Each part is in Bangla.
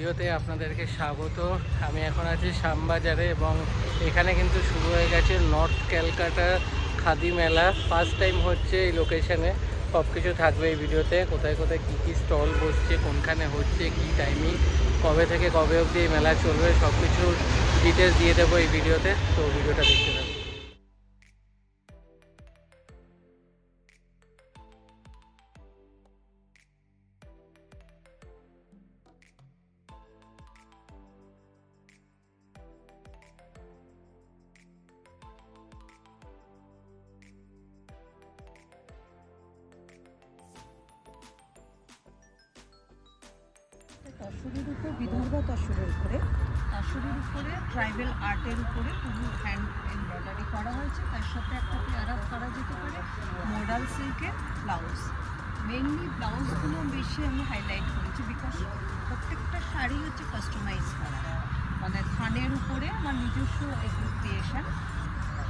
ভিডিওতে আপনাদেরকে স্বাগত। আমি এখন আছি শ্যামবাজারে এবং এখানে কিন্তু শুরু হয়ে গেছে নর্থ ক্যালকাটা খাদি মেলা। ফার্স্ট টাইম হচ্ছে এই লোকেশনে। সব কিছু থাকবে এই ভিডিওতে, কোথায় কোথায় কী কী স্টল বসছে, কোনখানে হচ্ছে, কী টাইমিং, কবে থেকে কবে অবধি এই মেলা চলবে, সব কিছু ডিটেলস দিয়ে দেবো এই ভিডিওতে। তো ভিডিওটা দেখতে থাকুন। তসরের উপর বিদর্ভ তসরের উপরে ট্রাইবাল আর্টের উপরে পুরো হ্যান্ড এমব্রয়ডারি করা হয়েছে। তার সাথে একটা পেয়ার আপ করা যেতে পারে মডাল সিল্কের ব্লাউজ। মেনলি ব্লাউজগুলো বেশি আমি হাইলাইট করেছি বিকজ প্রত্যেকটা শাড়ি হচ্ছে কাস্টমাইজ করা, মানে থানের উপরে আমার নিজস্ব এগুলো ক্রিয়েশন।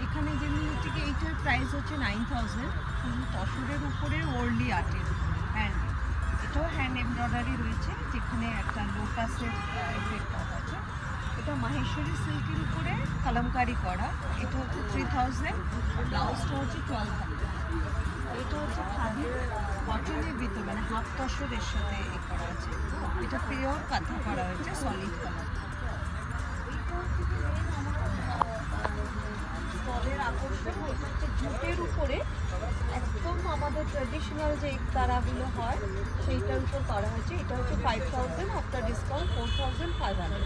এখানে যেমনি হচ্ছে কি এইটার প্রাইস হচ্ছে 9000, পুরো তসরের উপরে ওয়ার্লি আর্টের হ্যান্ড, এটাও হ্যান্ড এমব্রয়ডারি রয়েছে যেখানে একটা লোটাসের এফেক্ট আছে। এটা মাহেশ্বরী সিল্কের উপরে কলমকারি করা, এটা হচ্ছে 3000, ব্লাউজটা হচ্ছে 1200। এটা হচ্ছে খাদি কটনের ভিতর, মানে হাফ তসরের সাথে এ করা আছে। এটা পিওর কাঁথা করা হয়েছে সলিড কালার। স্টলের আকর্ষণ এটা হচ্ছে জুটের উপরে একদম আমাদের ট্রেডিশনাল যে তারাগুলো হয় সেইটার উপর করা হয়েছে। এটা হচ্ছে 5000, আফটার ডিসকাউন্ট 4500।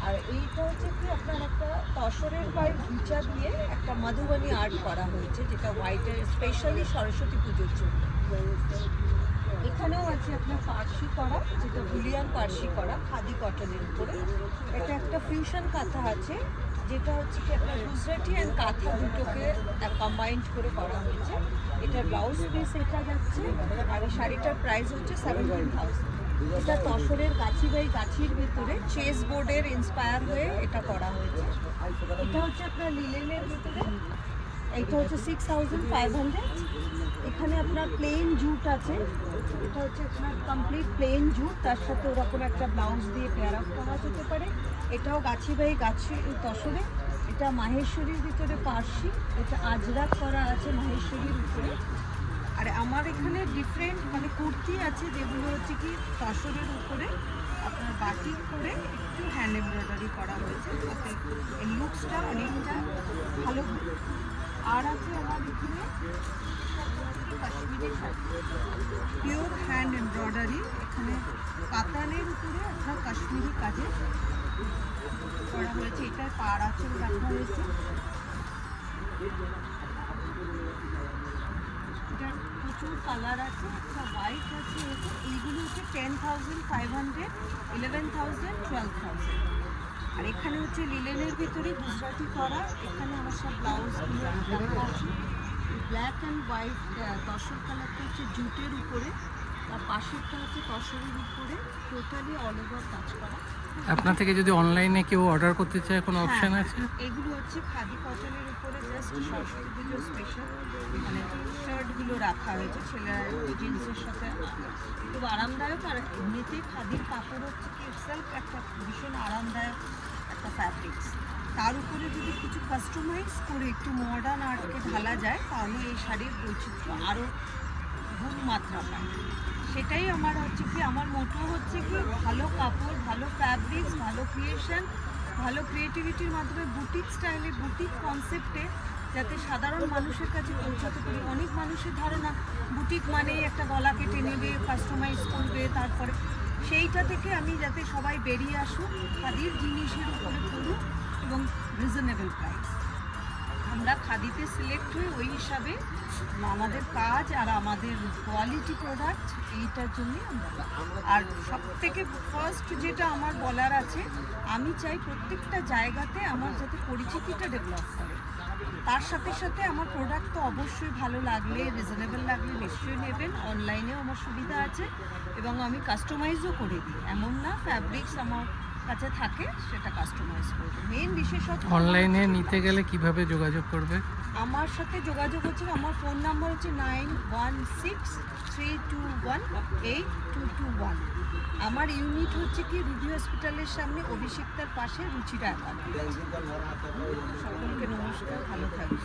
আর এইটা হচ্ছে কি আপনার একটা তসরের গায়ে ঘিচা দিয়ে একটা মধুবনী আর্ট করা হয়েছে, যেটা হোয়াইটের স্পেশালি সরস্বতী পুজোর জন্য। এখানেও আছে আপনার পার্সি করা, যেটা বুলিয়ান পার্সি করা খাদি কটনের উপরে। এটা একটা ফিউশন কাঁথা আছে, যেটা হচ্ছে কি আপনার গুজরাটি অ্যান্ড কাঁথা দুটোকে কম্বাইন্ড করে করা হয়েছে। এটার ব্লাউজ পিস এটা যাচ্ছে, আর এই শাড়িটার প্রাইস হচ্ছে 17,000। এটা তসরের গাছি বাই গাছির ভিতরে চেস বোর্ডের ইন্সপায়ার হয়ে এটা করা হয়েছে। এটা হচ্ছে আপনার লিলেনের ভিতরে, এইটা হচ্ছে 6500। এখানে আপনার প্লেন জুট আছে, এটা হচ্ছে আপনার কমপ্লিট প্লেন জুট, তার সাথে ওরকম একটা ব্লাউজ দিয়ে পেয়ার আপ করা যেতে পারে। এটাও গাছি বাই গাছি তসরে। এটা মাহেশ্বরীর ভিতরে পার্সি, এটা আজরাক করা আছে মাহেশ্বরীর উপরে। আর আমার এখানে ডিফারেন্ট মানে কুর্তি আছে যেগুলো হচ্ছে কি তসরের উপরে আপনার বাটিক করে একটু হ্যান্ড এমব্রয়ডারি করা হয়েছে, তাতে এই লুকসটা অনেকটা ভালো। আর আছে আমার এখানে Kashmiri sari, pure hand embroidery, এখানে কাতানের উপরে আপনার কাশ্মীরি কাজে করা হয়েছে। এটার পাড় আঁচল রাখা হয়েছে। এটার প্রচুর কালার আছে, একটা হোয়াইট আছে, এইগুলো হচ্ছে 10,500, 11,000, 12,000। আর এখানে হচ্ছে লিলেনের ভিতরে গুজরাটি করা, এখানে আমার সব ব্লাউজগুলো রাখা আছে। ব্ল্যাক অ্যান্ড হোয়াইট তসর কালারটা হচ্ছে জুটের উপরে, তার পাশেরটা হচ্ছে তসরের উপরে, টোটালি অল ওভার কাজ করা। আপনার থেকে যদি অনলাইনে কেউ অর্ডার করতে চায় কোনো অপশান আছে? এগুলো হচ্ছে খাদি কটনের উপরে জাস্ট সরস্বতী পুজোর স্পেশাল মানে শার্টগুলো রাখা হয়েছে ছেলেরা জিন্সের সাথে, খুব আরামদায়ক। আর এমনিতে খাদির কাপড় হচ্ছে কি ইটসেলফ একটা ভীষণ আরামদায়ক একটা ফ্যাব্রিক্স। তার উপরে যদি কিছু কাস্টমাইজ করে একটু মডার্ন আর্টকে ঢালা যায় তাহলে এই শাড়ির বৈচিত্র্য আরও গুণ মাত্রা পায়। সেটাই আমার হচ্ছে কি, আমার মোটো হচ্ছে কি ভালো কাপড়, ভালো ফ্যাব্রিক্স, ভালো ক্রিয়েশন, ভালো ক্রিয়েটিভিটির মাধ্যমে বুটিক স্টাইলে, বুটিক কনসেপ্টে যাতে সাধারণ মানুষের কাছে পৌঁছাতে পারি। অনেক মানুষের ধারণা বুটিক মানেই একটা গলা কেটে নেবে, কাস্টমাইজ করবে, তারপরে সেইটা থেকে আমি যাতে সবাই বেরিয়ে আসুক খাদির জিনিসের উপরে পড়ুক এবং রিজনেবল প্রাইস। আমরা খাদিতে সিলেক্ট হই ওই হিসাবে আমাদের কাজ আর আমাদের কোয়ালিটি প্রোডাক্ট, এইটার জন্যই আমরা। আর সব থেকে ফার্স্ট যেটা আমার বলার আছে, আমি চাই প্রত্যেকটা জায়গাতে আমার যাতে পরিচিতিটা ডেভেলপ করে। তার সাথে সাথে আমার প্রোডাক্ট তো অবশ্যই ভালো লাগলে, রিজনেবল লাগলে নিশ্চয়ই নেবেন। অনলাইনেও আমার সুবিধা আছে এবং আমি কাস্টমাইজও করে দিই, এমন না ফ্যাব্রিক্স আমার কাছে থাকে সেটা কাস্টমাইজ করবে। মেইন বিশেষত অনলাইনে নিতে গেলে কিভাবে যোগাযোগ করবে? আমার সাথে যোগাযোগ হচ্ছে, আমার ফোন নাম্বার হচ্ছে 9163218221। আমার ইউনিট হচ্ছে কি রুবি হসপিটালের সামনে, অভিষেকতার পাশে রুচিরা অ্যাপার্টমেন্ট। সকলকে নমস্কার, ভালো থাকবেন।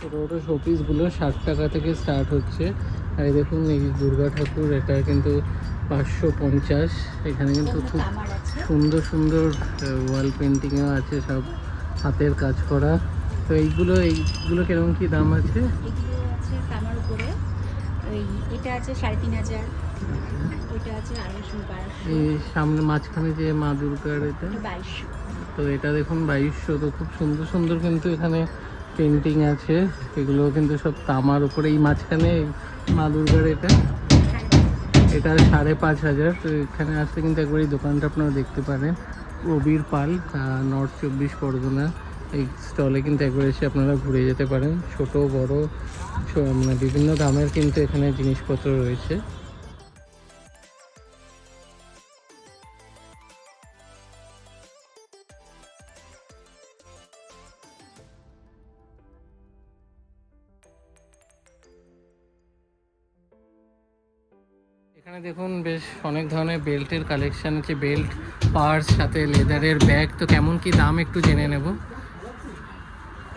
ছোটো ছোটো শোপিসগুলো 60 টাকা থেকে স্টার্ট হচ্ছে। আর এই দেখুন এই দুর্গা ঠাকুর, এটা কিন্তু 550। এখানে কিন্তু খুব সুন্দর সুন্দর ওয়াল পেন্টিংও আছে, সব হাতের কাজ করা। তো এইগুলো কিরকম কি দাম আছে? এগুলো আছে তামার উপরে, ওই এটা আছে 3500, ওইটা আছে 250, এই সামনে মাঝখানে যে মা দুর্গার এটা 2200। তো এটা দেখুন 2200। তো খুব সুন্দর সুন্দর কিন্তু এখানে পেন্টিং আছে, এগুলো কিন্তু সব তামার উপরে। এই মাঝখানে মা দুর্গার এটা 5500। তো এখানে আসলে কিন্তু একবার এই দোকানটা আপনারা দেখতে পারেন। প্রবীর পাল, নর্থ 24 পরগনা। এই স্টলে কিন্তু একবার এসে আপনারা ঘুরে যেতে পারেন। ছোট বড় মানে বিভিন্ন দামের কিন্তু এখানে জিনিসপত্র রয়েছে। এখানে দেখুন বেশ অনেক ধরনের বেল্টের কালেকশন আছে, বেল্ট, পার্স, সাথে লেদারের ব্যাগ। তো কেমন কি দাম একটু জেনে নেব।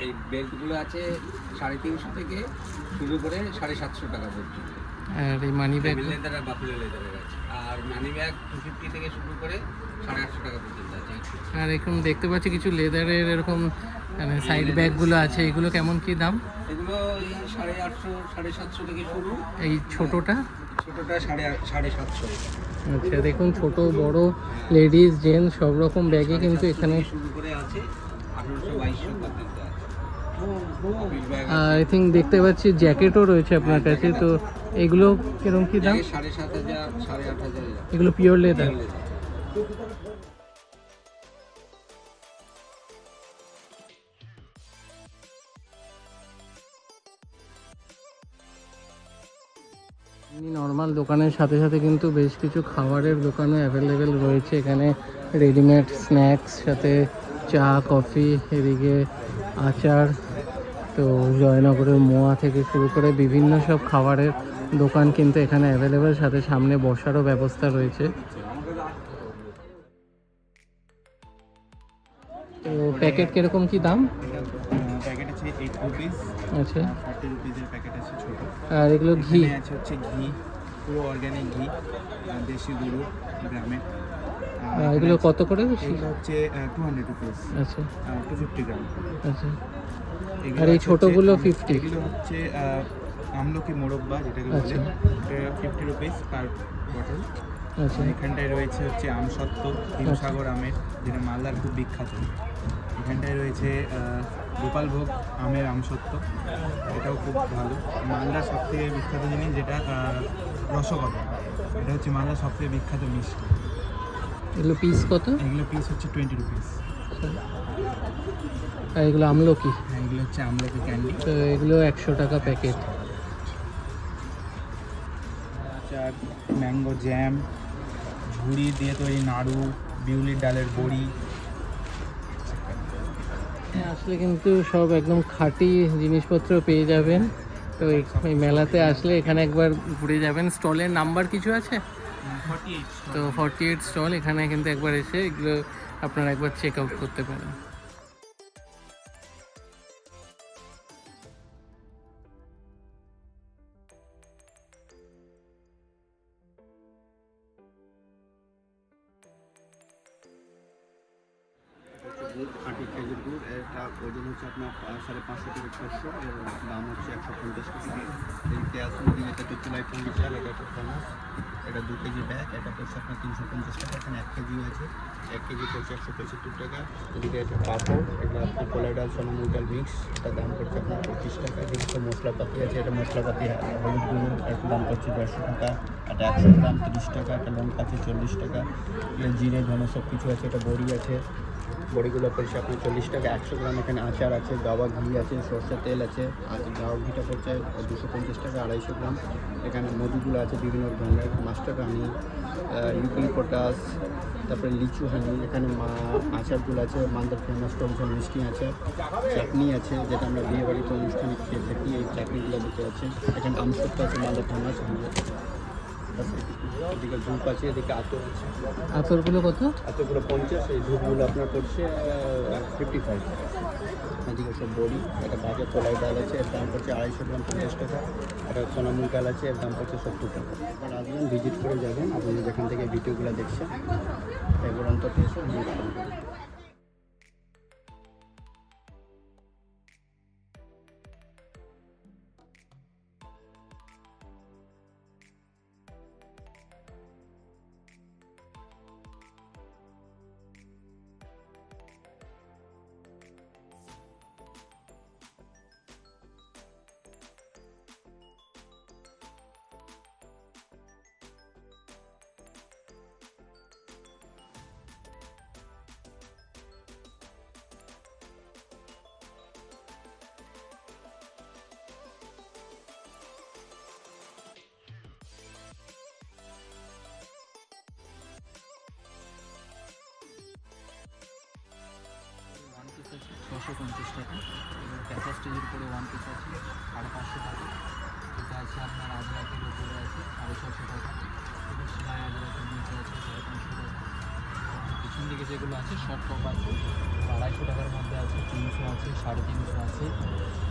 এই বেল্টগুলো আছে 350 থেকে শুরু করে 750 টাকা পর্যন্ত। আর এই মানি ব্যাগ? লেদার আর বাফেলো লেদারের আছে। আর মানি ব্যাগ 250 থেকে শুরু করে 850 টাকা পর্যন্ত আছে। আর এখন দেখতে পাচ্ছি কিছু লেদারের এরকম মানে সাইড ব্যাগগুলো আছে, এগুলো কেমন কি দাম? এগুলো এই 850 750 থেকে শুরু। এই ছোটোটা? ছোটোটা 750। আচ্ছা, দেখুন ছোট বড় লেডিস জেন্টস সব রকম ব্যাগই কিন্তু এখানে শুরু করে আছে 1800-2200 পর্যন্ত আছে। আই থিঙ্ক দেখতে পাচ্ছি জ্যাকেটও রয়েছে আপনার কাছে। তো এগুলো কিরকম কি দাম? 7500 8500। এগুলো পিওর লেদার? নর্মাল দোকানের সাথে সাথে কিন্তু বেশ কিছু খাবারের দোকানও অ্যাভেলেবেল রয়েছে এখানে। রেডিমেড স্ন্যাক্স, সাথে চা কফি, এদিকে আচার। তো জয়নগরের মোয়া থেকে শুরু করে বিভিন্ন সব খাবারের দোকান কিন্তু এখানে অ্যাভেলেবেল, সাথে সামনে বসারও ব্যবস্থা রয়েছে। তো প্যাকেট কিরকম কি দাম? প্যাকেট আছে 8 রুপিস। আচ্ছা, 40 রুপিসের প্যাকেট আছে ছোট। আর এগুলো ঘি? এখানে আছে হচ্ছে ঘি, পুরো অর্গ্যানিক ঘি, দেশি গরু গ্রামের। এগুলো কত করে? এগুলো হচ্ছে 200 রুপিস। আচ্ছা 250 গ্রাম। আচ্ছা। এগুলো আর এই আছে ছোটগুলো হচ্ছে 50? এগুলো হচ্ছে আমলকি মোরব্বা, যেটাকে বলে। আচ্ছা। এটা 50 রুপিস পার বটল। আচ্ছা এখানটায় রয়েছে হচ্ছে আমসত্ত্ব, হিমসাগর আমের, যেটা মালদার খুব বিখ্যাত। এখানটায় রয়েছে গোপালভোগ আমের আমসত্ত্ব, এটাও খুব ভালো। মালদার সবথেকে বিখ্যাত জিনিস যেটা রসগোল্লা, এটা হচ্ছে মালদার সবথেকে বিখ্যাত মিষ্টি। এগুলো পিস কত? এগুলো পিস হচ্ছে 20 রুপিস। আর এগুলো আমলকি? হ্যাঁ, এগুলো হচ্ছে আমলকি ক্যান্ডি। তো এগুলো 100 টাকা প্যাকেট। আচার, ম্যাঙ্গো জ্যাম, ঝুড়ি দিয়ে তৈরি নাড়ু, বিউলির ডালের বড়ি, আসলে কিন্তু সব একদম খাঁটি জিনিসপত্র পেয়ে যাবেন। তো এই মেলাতে আসলে এখানে একবার ঘুরে যাবেন। স্টলের নাম্বার কিছু আছে? 48 তো 48 স্টল, এখানে কিন্তু একবার এসে এগুলো আপনারা একবার চেক আউট করতে পারেন। গুড়, খাঁটি খেজুর গুড়, এটা ওজন হচ্ছে আপনার 550 থেকে 600, এর দাম হচ্ছে 150 টাকা। এই পেঁয়াজ মুড়ি, এটা হচ্ছে লাইট চাল, এটা হচ্ছে ফেমাস, এটা 2 কেজি ব্যাগ, এটা পড়ছে আপনার 350 টাকা। এখানে 1 কেজি আছে, 1 কেজি পড়ছে 175 টাকা। এদিকে আছে পাঁপড়, এগুলো আপনার কলাই ডাল সোনা মুগ ডাল মিক্স, এটার দাম পড়ছে আপনার 25 টাকা। এদিকে মশলাপাতি আছে, এটা মশলাপাতি হলুদ গুঁড়ো, এটার দাম পড়ছে 150 টাকা। এটা 100 গ্রাম 30 টাকা। এটা লঙ্কা আছে 40 টাকা। এটা জিরে ধনে সব কিছু আছে। এটা বড়ি আছে, বড়িগুলো পড়ছে আপনার 40 টাকা 100 গ্রাম। এখানে আচার আছে, গাওয়া ঘি আছে, সরষের তেল আছে। আর গাওয়া ঘিটা পড়ছে 250 টাকা 250 গ্রাম। এখানে মধুগুলো আছে বিভিন্ন ধরনের, মাস্টার হানি, ইউক্যালিপটাস, তারপরে লিচু হানি। এখানে আচারগুলো আছে, মালদার ফেমাস টমঝাল মিষ্টি আছে, চাটনি আছে, যেটা আমরা বিয়ে বাড়িতে অনুষ্ঠানে খেয়ে থাকি। এই চাটনিগুলো দিতে আছে। এখানে আমসত্ব আছে, মালদার ফেমাস। এদিকে ধূপ আছে, এদিকে আতর আছে। আতরগুলো কত? এতগুলো 50, এই ধূপগুলো আপনার পড়ছে 55। এদিকে সব বড়ি, একটা ভাজা কলাই ডাল আছে, এর দাম পড়ছে 250 গ্রাম 50 টাকা। একটা সোনা মুগ ডাল আছে, এর দাম পড়ছে 70 টাকা। আপনারা আসবেন, ভিজিট করে যাবেন, আপনি যেখান থেকে ভিডিওগুলো দেখছেন এবার অন্তত এসে ভিজিট করবেন। ওয়ান পিস আছে 650 টাকা। ক্যাফা স্টেজের উপরে ওয়ান পিস আছে 550 টাকা। এটা আছে আপনার আজরাকের উপরে আছে 650 টাকা। এটা সেলাই আজরাকের নিচে আছে 550 টাকা। পিছন দিকে যেগুলো আছে শর্ট টপ আছে 250 টাকার মধ্যে আছে, 300 আছে, 350 আছে।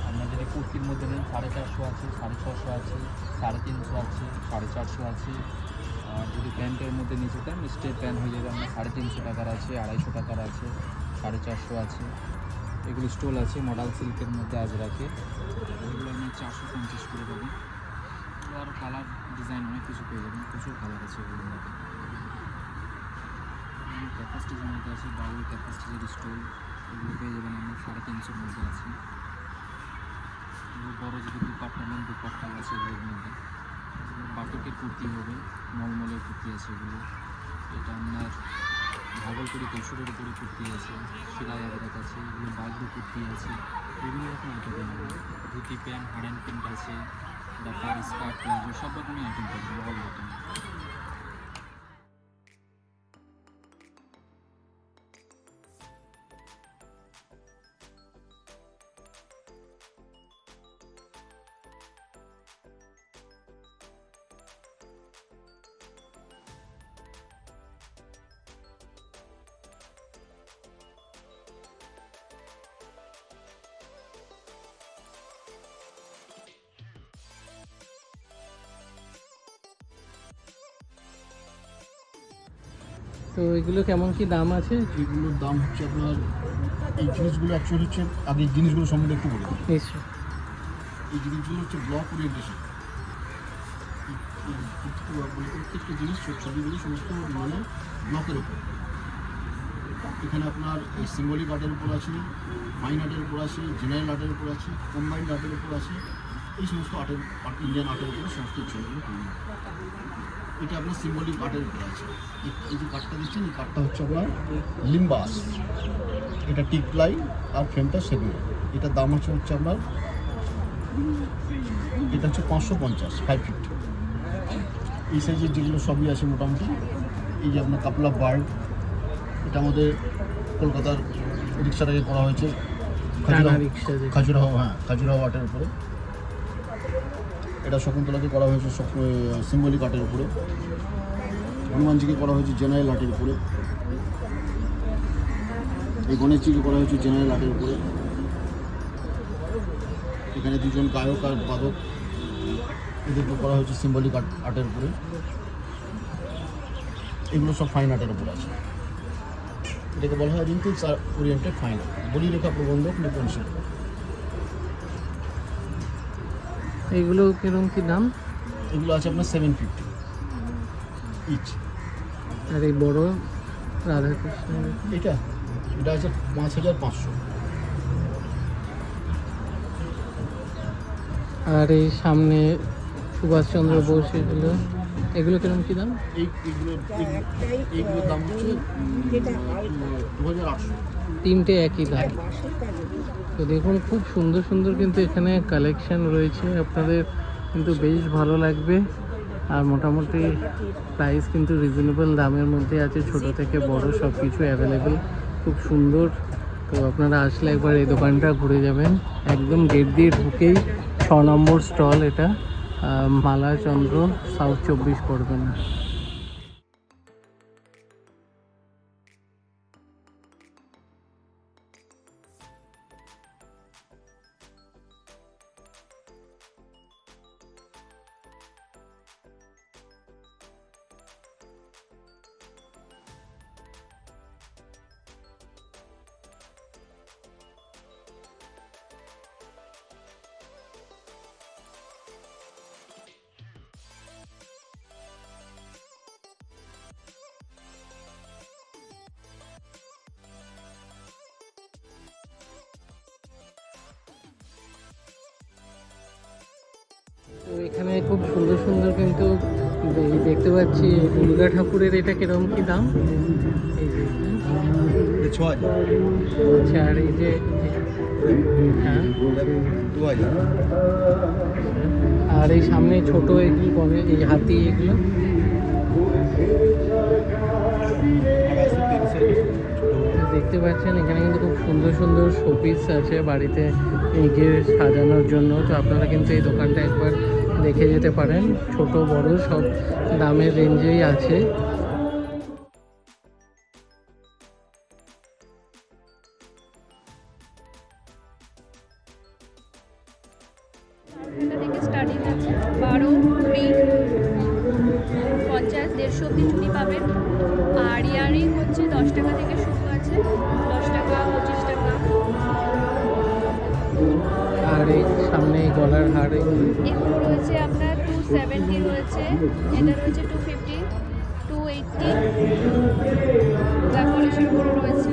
আপনার যদি কুর্তির মধ্যে নেন 450 আছে, 650 আছে, 350 আছে, 450 আছে। আর যদি প্যান্টের মধ্যে নিচে দেন স্টেপ প্যান্ট হয়ে যাবে আপনার 350 টাকার আছে, 250 টাকার আছে, 450 আছে। এগুলো স্টোল আছে মডাল সিল্কের মধ্যে আজরাকে, এগুলো আপনি 450 করে পাবেন। এগুলো আরও কালার ডিজাইন অনেক কিছু পেয়ে যাবেন, প্রচুর কালার আছে এগুলোর মধ্যে। ক্যাপাসিটির মধ্যে আছে বাউল ক্যাপাসিটির স্টোল, এগুলো পেয়ে যাবেন আপনি 350-এর মধ্যে আছে। এগুলো বড়ো যদি দুপাট্টা নেন দুপাট্টা আছে এগুলোর মধ্যে। বাটিকের কুর্তি হবে, মলমলের কুর্তি আছে এগুলো। এটা আপনার ভাগলপুরি তসুরের উপরে কুর্তি আছে, সেলাই আজরাক আছে, এগুলো বাগদু কুর্তি আছে, বিভিন্ন রকম আইটেম পাবেন। Dhoti pant, hard and pant আছে, ডাপার স্কার্ট প্লাজো সব রকমের আইটেম পাবেন, অল আইটেম। তো এগুলো কেমন কি দাম আছে? এগুলোর দাম হচ্ছে আপনার, এই জিনিসগুলো অ্যাকচুয়ালি হচ্ছে, আগে এই জিনিসগুলো সম্বন্ধে একটু বলি। নিশ্চয়। এই জিনিসগুলো হচ্ছে ব্লক ওরিয়েন্টেশন। প্রত্যেকটা জিনিস ছবিগুলো সমস্ত মানে ব্লকের উপর। এখানে আপনার এই সিম্বলিক আর্টের উপর আছে, ফাইন আর্টের উপর আছে, জেনারেল আর্টের উপর আছে, কম্বাইন্ড আর্টের উপর আছে। এই সমস্ত আর্টের ইন্ডিয়ান আর্টের উপরে সমস্ত ছবিগুলো তৈরি। এটা আপনার সিম্বলিক আর্টের উপর আছে। এই যে কাঠটা দিচ্ছেন, এই কাঠটা হচ্ছে আপনার লিম্বাস। এটা টিক প্লাই আর ফ্রেমটা সেগুলো। এটার দাম হচ্ছে আপনার, এটা হচ্ছে 550, 5 ফিট। এই সাইজের যেগুলো সবই আছে মোটামুটি। এই যে আপনার কাপলা বার্ড, এটা আমাদের কলকাতার রিক্সাটাকে করা হয়েছে টানা রিক্সা যেটা। খাজুরাহো, হ্যাঁ খাজুরাহো আর্টের উপরে। এটা শকুন্তলাকে করা হয়েছে সিম্বলিক আর্টের উপরে। হনুমানজিকে করা হয়েছে জেনারেল আর্টের উপরে। এই গণেশজিকে করা হয়েছে জেনারেল আর্টের উপরে। এখানে দুজন গায়ক আর বাদক, এদেরকে করা হয়েছে সিম্বলিক আর্টের উপরে। এগুলো সব ফাইন আর্টের উপর আছে। এটাকে বলা হয় রিঙ্কেলস আর ওরিয়েন্টেড ফাইন আর্ট, বলিরেখা প্রবন্ধক নিপুণ শিল্প। এইগুলো কিরকম কি দাম? এগুলো আছে আপনার 750 ইচ। আর এই বড় রাধাকৃষ্ণ এটা আছে 5500। আর এই সামনে সুভাষচন্দ্র বোস, এগুলো কিরকম কি দাম? এইগুলোর দাম হচ্ছে 2800। তিনটে একই দাম। তো দেখুন খুব সুন্দর সুন্দর কিন্তু এখানে কালেকশন রয়েছে, আপনাদের কিন্তু বেশ ভালো লাগবে। আর মোটামুটি প্রাইস কিন্তু রিজনেবল দামের মধ্যে আছে, ছোট থেকে বড় সব কিছু অ্যাভেলেবেল, খুব সুন্দর। তো আপনারা আসলে একবার এই দোকানটা ঘুরে যাবেন। একদম গেট দিয়ে ঢুকেই 6 নম্বর স্টল এটা, মালাচন্দ্র, সাউথ 24 পরগনা। তো এখানে খুব সুন্দর সুন্দর কিন্তু দেখতে পাচ্ছি দুর্গা ঠাকুরের। এটা কিরকম কি দাম? এই যে 6000। আচ্ছা, আর এই যে হ্যাঁ 2000। আর এই সামনে ছোট এগুলো এই হাতি, এগুলো দেখতে পাচ্ছেন। এখানে কিন্তু খুব সুন্দর সুন্দর শোপিস আছে বাড়িতে নিজে সাজানোর জন্য। তো আপনারা কিন্তু এই দোকানটা একবার দেখে যেতে পারেন, ছোট বড় সব দামের রেঞ্জেই আছে। এটা থেকে স্টার্টিং আছে 12, 20, 50, 150 অব্দি চুড়ি পাবেন। আর ইয়ারিং হচ্ছে 10 টাকা থেকে শুরু আছে, 10 টাকা, 25 টাকা। আর এই সামনে গলার হার, এগুলো রয়েছে আপনার 270 রয়েছে, এটা রয়েছে 250, 280, ব্ল্যাক পলিশের উপরে রয়েছে।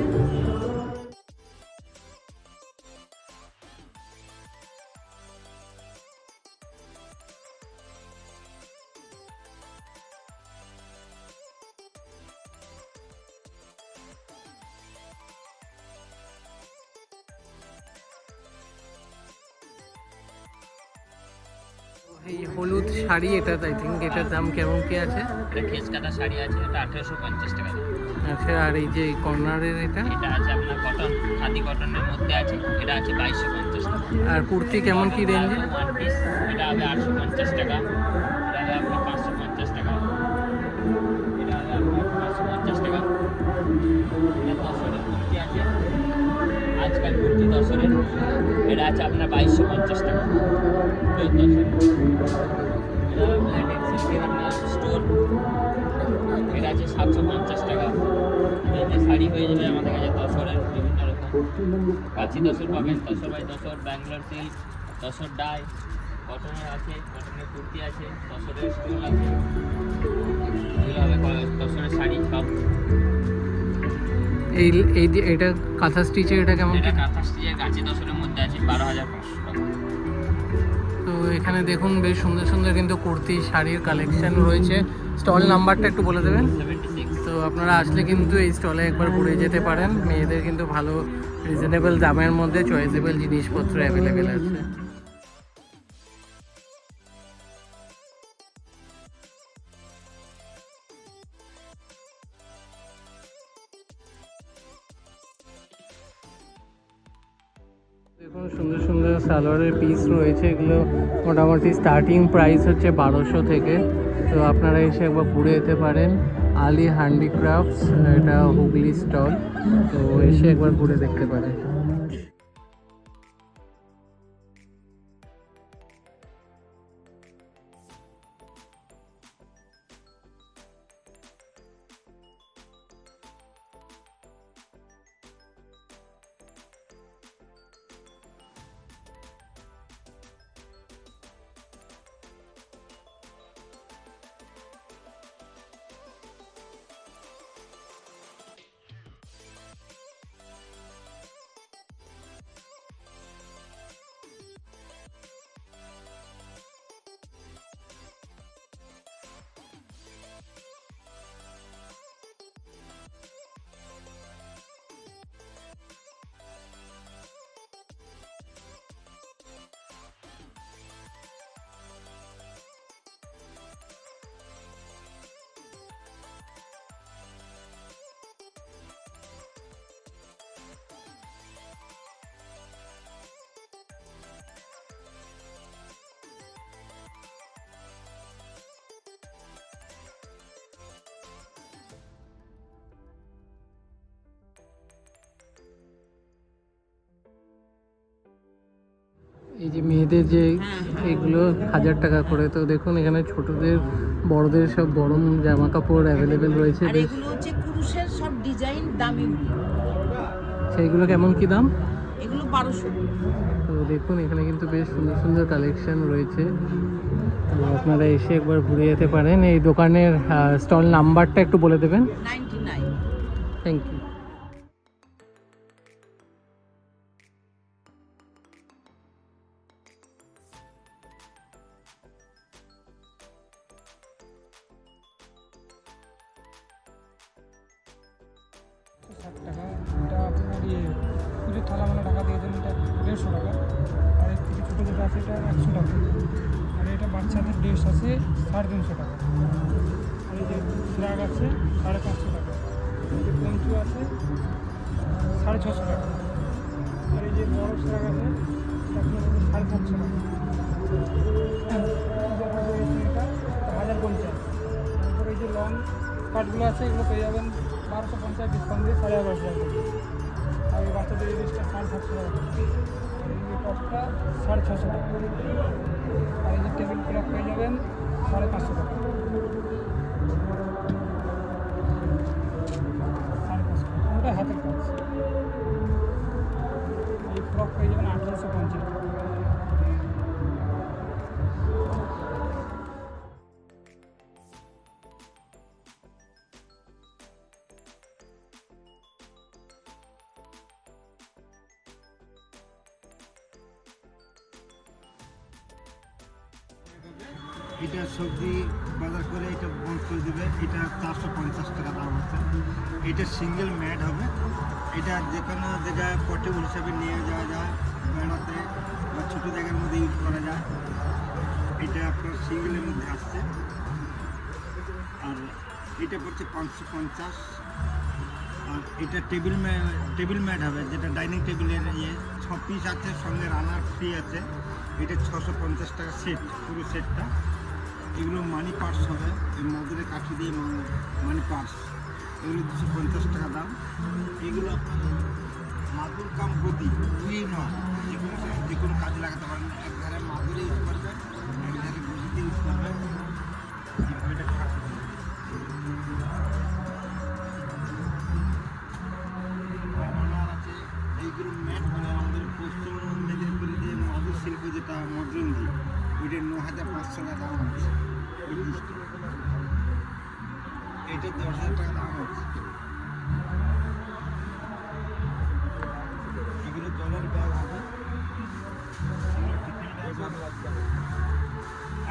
এই হলুদ শাড়ি, এটা আই থিঙ্ক এটার দাম কেমন কি আছে? এটা কেস কাটা শাড়ি আছে, এটা 1850 টাকা দাম। আচ্ছা, আর এই যে কর্নারের এটা আছে আপনার কটন, খাদি কটনের মধ্যে আছে, এটা আছে 2250 টাকা। আর কুর্তি কেমন কি রেঞ্জে? ওয়ান পিস এটা হবে 850 টাকা, এটা হবে আপনার 550 টাকা, এটা হবে আপনার 550 টাকা। এটা 10 কুর্তি আছে, আজকাল কুর্তি 10 এটা আছে আপনার 2250 টাকা। স্টোর এটা আছে 750 টাকা। এই যে শাড়ি হয়ে যাবে আমাদের কাছে 10 বিভিন্ন রকম কাঁচি 10 পাবেন, 10x10, ব্যাঙ্গালোর সিল্ক 10 ডাই, কটনের আছে, কটনের কুর্তি আছে, 10 স্টোল আছে, এগুলো হবে 10 শাড়ি সব। এটা কাঁথা স্টিচের, এটা কেমন? এটা কাঁথা স্টিচের কাঁচি 10 মধ্যে আছে 12,500 টাকা। তো এখানে দেখুন বেশ সুন্দর সুন্দর কিন্তু কুর্তি শাড়ির কালেকশন রয়েছে। স্টল নাম্বারটা একটু বলে দেবেন? 76। তো আপনারা আসলে কিন্তু এই স্টলে একবার ঘুরে যেতে পারেন। মেয়েদের কিন্তু ভালো রিজনেবল দামের মধ্যে চয়েসেবল জিনিসপত্র অ্যাভেলেবেল আছে। দেখুন সুন্দর সুন্দর সালোয়ারের পিস রয়েছে, এগুলো মোটামুটি স্টার্টিং প্রাইস হচ্ছে 1200 থেকে। তো আপনারা এসে একবার ঘুরে যেতে পারেন। আলী হ্যান্ডিক্রাফটস, এটা হুগলি স্টল, তো এসে একবার ঘুরে দেখতে পারেন। এই যে মেয়েদের যে এগুলো 1000 টাকা করে। তো দেখুন এখানে ছোটদের বড়দের সব গরম জামা কাপড় অ্যাভেলেবেল রয়েছে। আর এগুলো হচ্ছে পুরুষের সব ডিজাইন দামি, সেইগুলো কেমন কি দাম? এগুলো 1200। তো দেখুন এখানে কিন্তু বেশ সুন্দর সুন্দর কালেকশন রয়েছে, তো আপনারা এসে একবার ঘুরে যেতে পারেন। এই দোকানের স্টল নাম্বারটা একটু বলে দেবেন। 99। Thank you. টাকা এটা আপনার পুজোর থালা মানে টাকা দিয়ে দেন, এটা 150 টাকা। আর এর থেকে ছোটো যেটা আছে এটা 100 টাকা। আর এটা বাচ্চাদের ড্রেস আছে 350 টাকা। আর এই যে ফ্ল্যাগ আছে 550 টাকা। এই যে পঞ্চু আছে 650 টাকা। আর এই যে বড় ফ্ল্যাগ আছে আপনার 750 টাকা। এটা 1050। তারপরে এই যে লং স্কার্টগুলো আছে এগুলো পেয়ে যাবেন 1250 ডিসকাউন্ট দিয়ে 1150 টাকা। আর এই বাচ্চাদের এই জিনিসটা 750 টাকা। আর এই যে টপটা 650 টাকা। আর এই যে টেবিল ক্লক পেয়ে যাবেন 550 টাকা। 550 টাকা ওটা হাতের কাজ। এই ফ্রক পেয়ে যাবেন 1850 টাকা। এটা সবজি বাজার করে এটা বন্ধ করে দেবে, এটা 450 টাকা দাম আছে। এটা সিঙ্গেল ম্যাট হবে, এটা যে কোনো জায়গায় পোর্টেবল হিসাবে নিয়ে যাওয়া যায়, বেড়াতে বা ছোটো জায়গার মধ্যে ইউজ করা যায়। এটা আপনার সিঙ্গেলের মধ্যে আসছে। আর এটা পড়ছে 550। আর এটা টেবিল ম্যাট হবে, যেটা ডাইনিং টেবিলের 6 পিস আছে, সঙ্গে রানার ফ্রি আছে। এটা 650 টাকা সেট, পুরো সেটটা। এগুলো মানি পার্স হবে, এই মধুরে কাঠি দিয়ে মানি পার্স, এগুলো 250 টাকা দাম। এগুলো আপনার মাদুর কাম গদি, দুই নয়, যে কোনো কাজে লাগাতে পারেন। এক ধারে মাদুরে ইউজ করবেন, এক ধারে গদিতে ইউজ করবেন। এটা আছে এইগুলো ম্যাট, মানে আমাদের পশ্চিম মেদিনীপুরে যে মধুর শিল্প যেটা মজরঞ্জি, ওইটা 9500 টাকা দাম আছে। এটা 10,000 টাকা দাম আছে। এগুলো জলের ব্যাগ হবে, টিফিন ব্যাগ হবে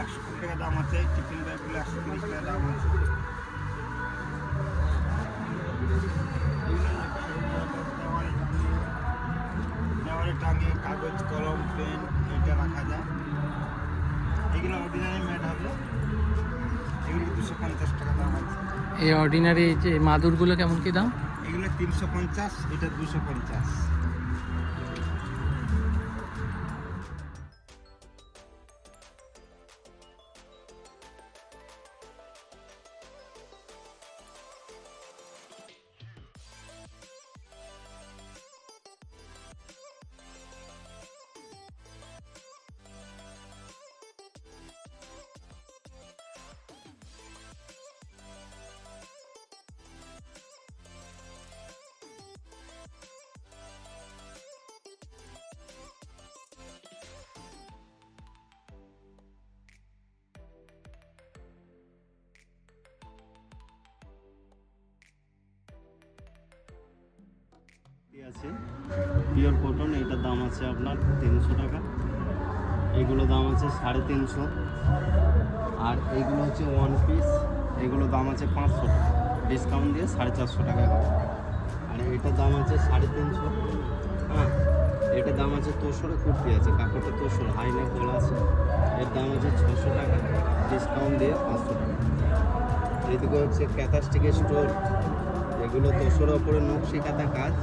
120 টাকা দাম আছে। টিফিন ব্যাগগুলো 130 টাকা দাম আছে। দেওয়ালে টাঙিয়ে কাগজ, কলম, পেন এটা রাখা যায়। এগুলো অর্ডিনারি ম্যাট হবে, এগুলো 250 টাকা দাম আছে। এই অর্ডিনারি যে মাদুরগুলো কেমন কি দাম? এগুলো 350, এটা 250। আছে পিওর কটন, এটার দাম আছে আপনার 300 টাকা। এগুলো দাম আছে 350। আর এইগুলো হচ্ছে ওয়ান পিস, এগুলো দাম আছে 500 টাকা, ডিসকাউন্ট দিয়ে 450 টাকায় হবে। আর এটার দাম আছে 350। হ্যাঁ, এটার দাম আছে তোসরে কুর্তি আছে, কাপড়টা তোসর হাই নেক গলা আছে, এর দাম আছে 600 টাকা, ডিসকাউন্ট দিয়ে 500 টাকা। এদিকে হচ্ছে ক্যাথাস্টিকের স্টোর, এগুলো তোসরের ওপরে নকশি কাঁথা কাজ,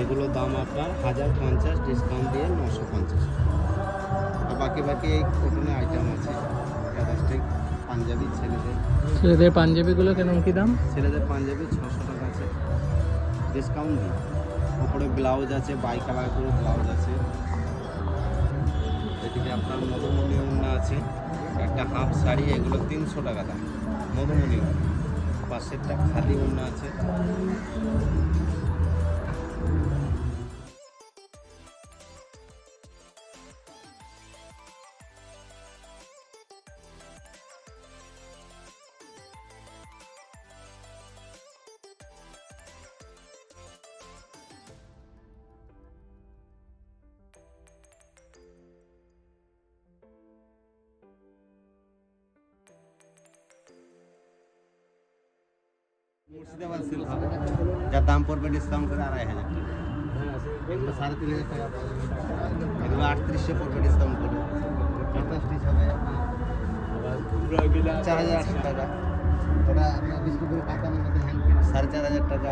এগুলো দাম আপনার 1050, ডিসকাউন্ট দিয়ে 950। আর বাকি এই কটনের আইটেম আছে, ক্যাথাস্টিক পাঞ্জাবি ছেলেদের পাঞ্জাবিগুলো কেমন কী দাম? ছেলেদের পাঞ্জাবি 600 টাকা আছে, ডিসকাউন্ট দিই। ওপরে ব্লাউজ আছে, বাই কালার করে ব্লাউজ আছে। এদিকে আপনার মধুমণি ওড়না আছে, একটা হাফ শাড়ি, এগুলো 300 টাকা দাম, মধুমণি ওড়না। পাশেরটা খাদি ওড়না আছে। মুর্শিদাবাদ সিল্ক হবে, যার দাম পড়বে ডিসকাউন্ট করে 2500 টাকা। এগুলো 3500 টাকা পাওয়া যাবে। এগুলো 3800 পড়বে ডিসকাউন্ট করে। 50 হবে 4800 টাকা। ওটা আপনার বিষ্ণুপুর কাতানের মধ্যে হ্যান্ড প্রিন্ট 4500 টাকা।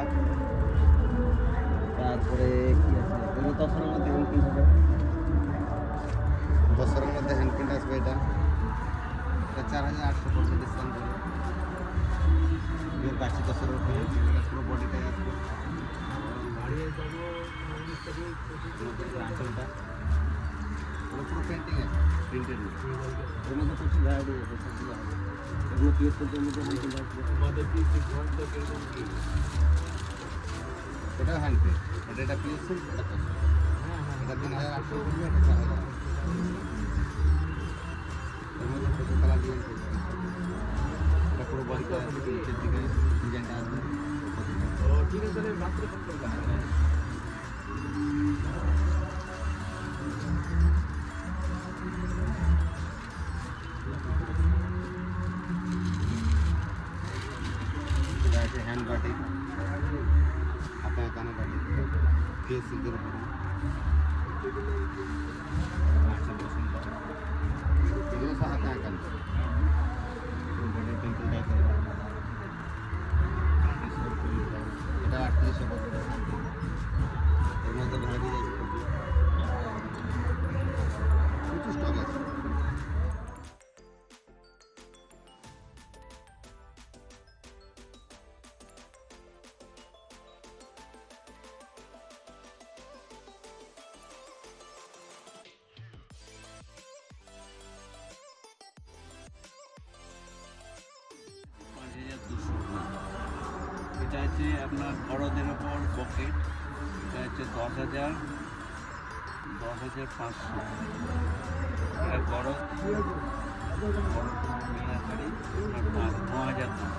তারপরে কি আছে, এগুলো দশরের মধ্যে হ্যান্ড প্রিন্ট হবে, দশরের মধ্যে হ্যান্ড প্রিন্ট আসবে। এটা 4800 পড়বে ডিসকাউন্ট করে। গাছি 10 টাকা পুরো বডিটাই আসবে। আঁচলটা পুরো পেন্টিং আছে, প্রিন্টেড এর মধ্যে কিছু ভ্যারাইটি আছে, এগুলো পিএস করতে মধ্যে হ্যান্ড আসবে। এটাও হ্যান্ড প্রিন্ট, এটা পিএস সিল্ক, এটা 3800 পড়বে, এটা 4000। এর মধ্যে প্রচুর কালার ডিজাইন করবে। এটা পুরো বডিটা নিচের দিকে ডিজাইনটা আসবে। ঠিক আছে, মাত্র হ্যান্ড বাটিক, হাতে কানে বাটিক, ফেস সিল্কের উপরে এগুলো সব হাতে আঁকানো। এটা 3800 পড়বে। এর মধ্যে ভ্যারাইটি আছে, প্রচুর স্টক আছে। এটা হচ্ছে আপনার বড়দের ওপর পকেট, এটা হচ্ছে 10,000, 10,500। এটা বড় মেলা শাড়ি আপনার 9,000 দাম।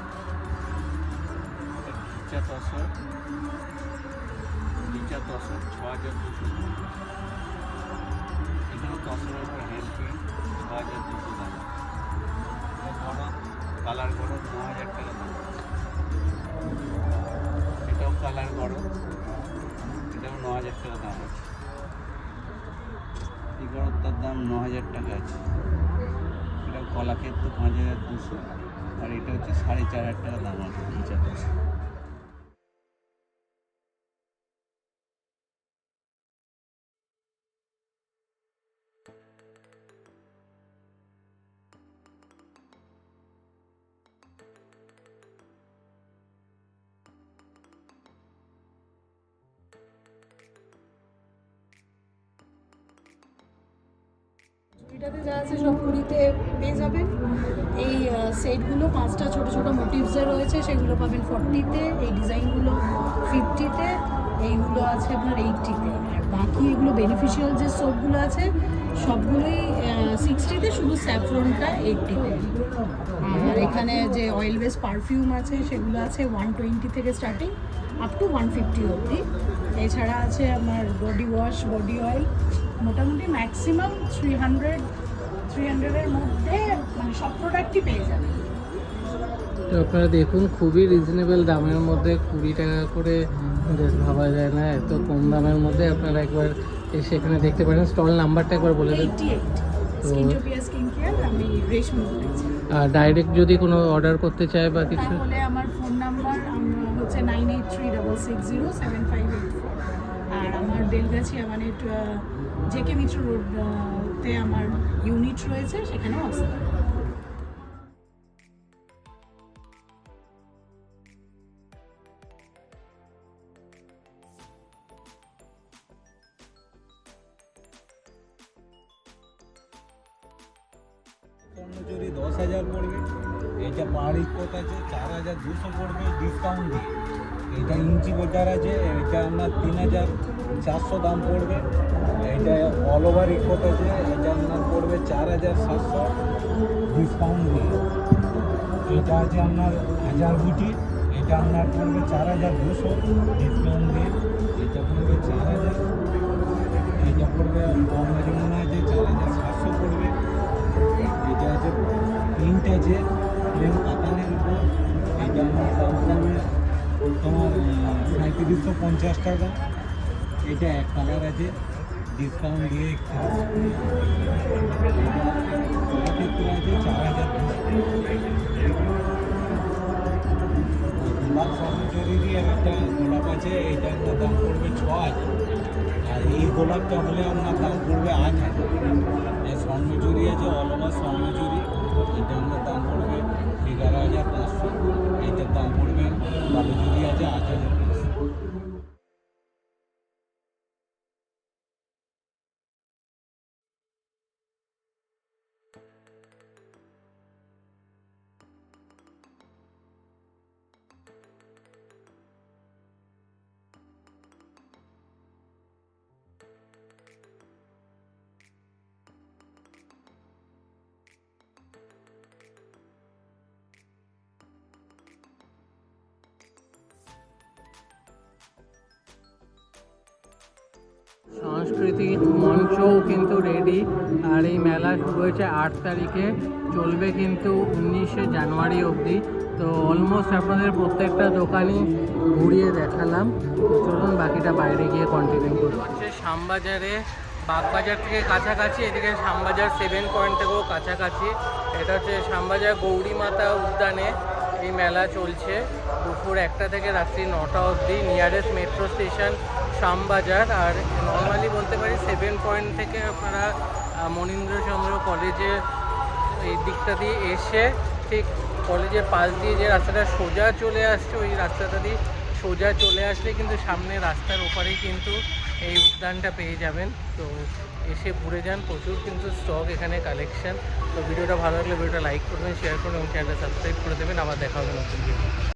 নিচা তসর 6,200। এখানে তসরের উপর হ্যান্ড প্রিন্ট 6,200 দাম। বড় কালার বড় 9,000 টাকা দাম। এটাও কালার বড়, এটাও 9,000 টাকা দাম আছে। এই গড়টার দাম 9,000 টাকা আছে। এটাও কলাক্ষেত্র 5,200, আর এটা হচ্ছে 4,500 টাকা দাম আছে। নিচে এটাতে যা আছে সব কুড়িতে পেয়ে যাবেন। এই সেটগুলো 5টা ছোট ছোট মোটিভসে রয়েছে, সেগুলো পাবেন 40-তে, এই ডিজাইনগুলো 50-তে, এইগুলো আছে আপনার 80-তে। আর বাকি এগুলো বেনিফিশিয়াল যে সোপগুলো আছে সবগুলোই 60-তে, শুধু স্যাফরনটা 80-তে। আর এখানে যে অয়েল বেস পারফিউম আছে সেগুলো আছে 120 থেকে স্টার্টিং, আপ টু 150 অবধি। এছাড়া আছে আমার বডি ওয়াশ, বডি অয়েল, মোটামুটি ম্যাক্সিমাম 300-এর মধ্যে মানে সব প্রোডাক্টই পেয়ে যাবেন। তো আপনারা দেখুন, খুবই রিজনেবল দামের মধ্যে 20 টাকা করে জাস্ট ভাবা যায় না, এত কম দামের মধ্যে আপনারা একবার এসে এখানে দেখতে পারেন। স্টল নাম্বারটা একবার বলে দেন। 88 স্কিনটোপিয়া স্কিন কেয়ার, আমি রেশমি বলছি। আর ডাইরেক্ট যদি কোনো অর্ডার করতে চায় বা কিছু, তাহলে আমার ফোন নাম্বার হচ্ছে 9836607584। আর আমার বেলগাছি মানে জেকে মিত্র রোডতে আমার ইউনিট রয়েছে, সেখানেও আসতে পারে। কর্ণচুরি 10,000 পড়বে, এটা পাহাড়ি কোট আছে 4,200 পড়বে ডিসকাউন্ট দিয়ে। এটা ইঞ্চি গোটার আছে, এটা আপনার 3,400 দাম পড়বে। এটা অল ওভার ইকোট আছে, এটা আপনার পড়বে 4,700 ডিসকাউন্ট দিয়ে। এটা আছে আপনার 1000 বুটি, এটা আপনার পড়বে 4,200 ডিসকাউন্ট দিয়ে। এটা পড়বে 4,000। এটা পড়বে আপনার মনে আছে 4,700 পড়বে। এটা আছে প্রিন্ট আছে প্লেন কাতানের উপর, এটা আমার দাম পড়বে তোমার 3750 টাকা। এটা এক কালার আছে, ডিসকাউন্ট দিয়ে এটা আছে 4,200। গোলাপ স্বর্ণচুরিরই একটা গোলাপ আছে, এটার দাম পড়বে 6,000। আর এই গোলাপটা হলে আপনার দাম পড়বে 8,000। স্বর্ণচুরি আছে অল ওভার স্বর্ণচুরি, এটা আপনার দাম পড়বে 11,500। এটার দাম পড়বে বালুচুরি আছে 8,000। সাংস্কৃতিক মঞ্চও কিন্তু রেডি। আর এই মেলা শুরু হয়েছে 8 তারিখে, চলবে কিন্তু 19শে জানুয়ারি অবধি। তো অলমোস্ট আপনাদের প্রত্যেকটা দোকানই ঘুরিয়ে দেখালাম। চলুন বাকিটা বাইরে গিয়ে কন্টিনিউ করব। হচ্ছে শ্যামবাজারে, বাগবাজার থেকে কাছাকাছি, এদিকে শ্যামবাজার 7 পয়েন্ট থেকেও কাছাকাছি। এটা হচ্ছে শ্যামবাজার গৌরী মাতা উদ্যানে এই মেলা চলছে দুপুর 1টা থেকে রাত্রি 9টা অবধি। Nearest metro station Shyambazar. আর নর্মালি বলতে পারি 7 পয়েন্ট থেকে আপনারা মনীন্দ্রচন্দ্র কলেজের এই দিকটা দিয়ে এসে ঠিক কলেজের পাশ দিয়ে যে রাস্তাটা সোজা চলে আসছে, ওই রাস্তাটা দিয়ে সোজা চলে আসলে কিন্তু সামনে রাস্তার ওপারেই কিন্তু এই উদ্যানটা পেয়ে যাবেন। তো এসে ঘুরে যান, প্রচুর কিন্তু স্টক এখানে কালেকশন। তো ভিডিওটা ভালো লাগলে ভিডিওটা লাইক করবেন, শেয়ার করবেন এবং চ্যানেলটা সাবস্ক্রাইব করে দেবেন। আবার দেখা হবে নতুন ভিডিও।